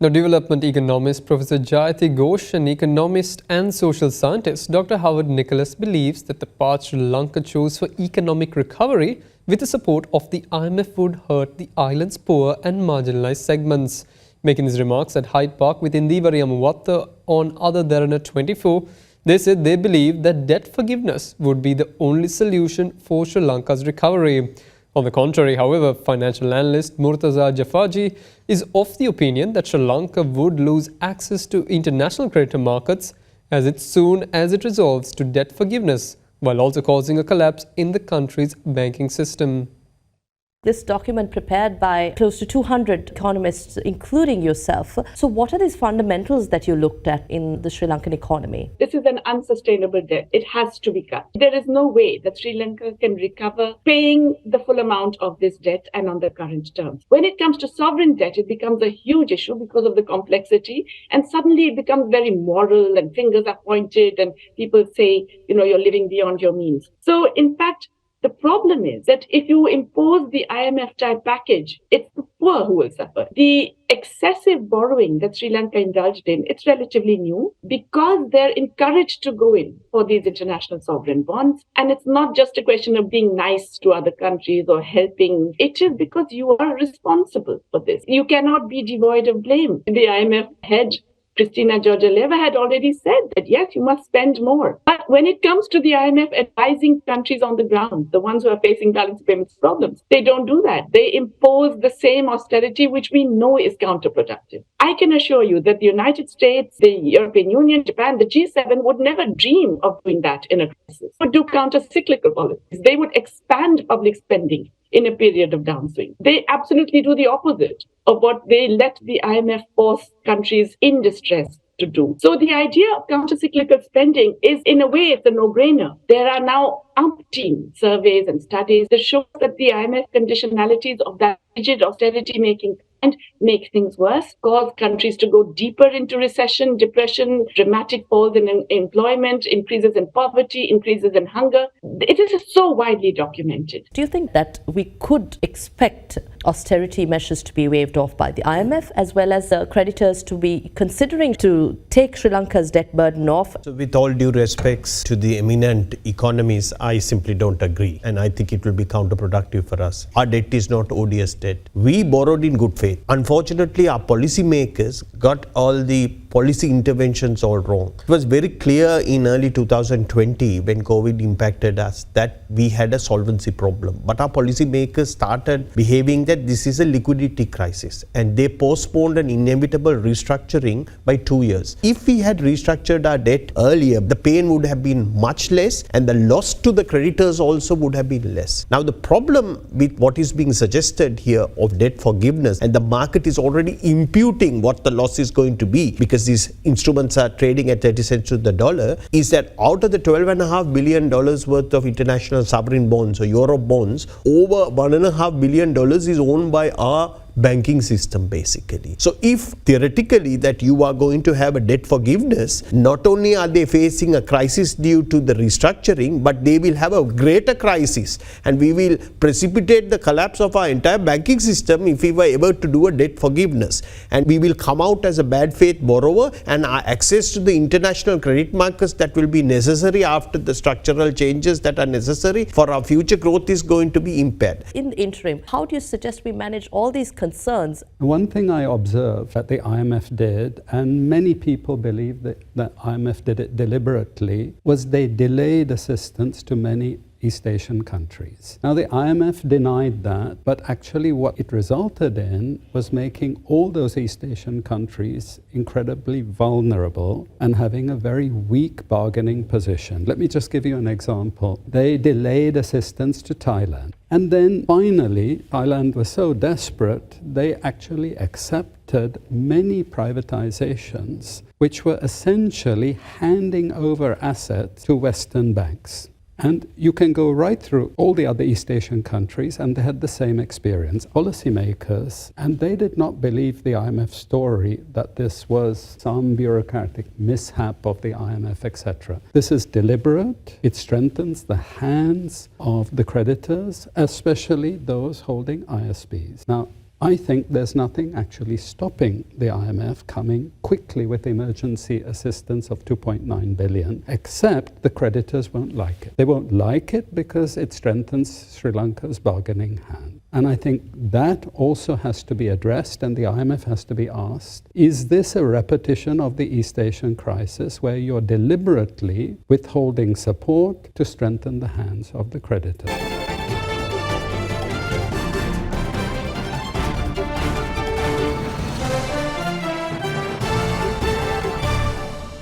Now, development economist Professor Jayati Ghosh, an economist and social scientist, Dr. Howard Nicholas believes that the path Sri Lanka chose for economic recovery with the support of the IMF would hurt the island's poor and marginalized segments. Making his remarks at Hyde Park with Indivara Yamawatta on Other Derana 24, they said they believe that debt forgiveness would be the only solution for Sri Lanka's recovery. On the contrary, however, financial analyst Murtaza Jafaji is of the opinion that Sri Lanka would lose access to international creditor markets as soon as it resolves to debt forgiveness, while also causing a collapse in the country's banking system. This document prepared by close to 200 economists, including yourself. So what are these fundamentals that you looked at in the Sri Lankan economy? This is an unsustainable debt. It has to be cut. There is no way that Sri Lanka can recover paying the full amount of this debt and on the current terms. When it comes to sovereign debt, it becomes a huge issue because of the complexity, and suddenly it becomes very moral and fingers are pointed and people say, you're living beyond your means. So in fact, the problem is that if you impose the IMF type package, it's the poor who will suffer. The excessive borrowing that Sri Lanka indulged in, it's relatively new because they're encouraged to go in for these international sovereign bonds. And it's not just a question of being nice to other countries or helping. It is because you are responsible for this. You cannot be devoid of blame. The IMF head, Kristina Georgieva, had already said that, yes, you must spend more. But when it comes to the IMF advising countries on the ground, the ones who are facing currency payments problems, they don't do that. They impose the same austerity, which we know is counterproductive. I can assure you that the United States, the European Union, Japan, the G7 would never dream of doing that in a crisis. They would do counter-cyclical policies. They would expand public spending in a period of downswing. They absolutely do the opposite of what they let the IMF force countries in distress to do. So the idea of counter-cyclical spending is, in a way, it's a no-brainer. There are now umpteen surveys and studies that show that the IMF conditionalities of that rigid austerity-making and make things worse, cause countries to go deeper into recession, depression, dramatic falls in employment, increases in poverty, increases in hunger. It is so widely documented. Do you think that we could expect austerity measures to be waived off by the IMF, as well as creditors to be considering to take Sri Lanka's debt burden off? So with all due respects to the eminent economists, I simply don't agree, and I think it will be counterproductive for us. Our debt is not odious debt. We borrowed in good faith. Unfortunately, our policymakers got all the policy interventions all wrong. It was very clear in early 2020 when COVID impacted us that we had a solvency problem. But our policymakers started behaving that this is a liquidity crisis, and they postponed an inevitable restructuring by 2 years. If we had restructured our debt earlier, the pain would have been much less and the loss to the creditors also would have been less. Now the problem with what is being suggested here of debt forgiveness, and the market is already imputing what the loss is going to be because these instruments are trading at 30 cents to the dollar, is that out of the $12.5 billion worth of international sovereign bonds or Euro bonds, over $1.5 billion is owned by our banking system basically. So if theoretically that you are going to have a debt forgiveness, not only are they facing a crisis due to the restructuring, but they will have a greater crisis, and we will precipitate the collapse of our entire banking system if we were able to do a debt forgiveness, and we will come out as a bad faith borrower, and our access to the international credit markets that will be necessary after the structural changes that are necessary for our future growth is going to be impaired. In the interim, how do you suggest we manage all these concerns? One thing I observed that the IMF did, and many people believe that the IMF did it deliberately, was they delayed assistance to many East Asian countries. Now the IMF denied that, but actually what it resulted in was making all those East Asian countries incredibly vulnerable and having a very weak bargaining position. Let me just give you an example. They delayed assistance to Thailand. And then finally, Thailand was so desperate, they actually accepted many privatizations, which were essentially handing over assets to Western banks. And you can go right through all the other East Asian countries, and they had the same experience. Policymakers, and they did not believe the IMF story that this was some bureaucratic mishap of the IMF, etc. This is deliberate. It strengthens the hands of the creditors, especially those holding ISBs. Now, I think there's nothing actually stopping the IMF coming quickly with emergency assistance of 2.9 billion, except the creditors won't like it. They won't like it because it strengthens Sri Lanka's bargaining hand. And I think that also has to be addressed, and the IMF has to be asked, is this a repetition of the East Asian crisis where you're deliberately withholding support to strengthen the hands of the creditors?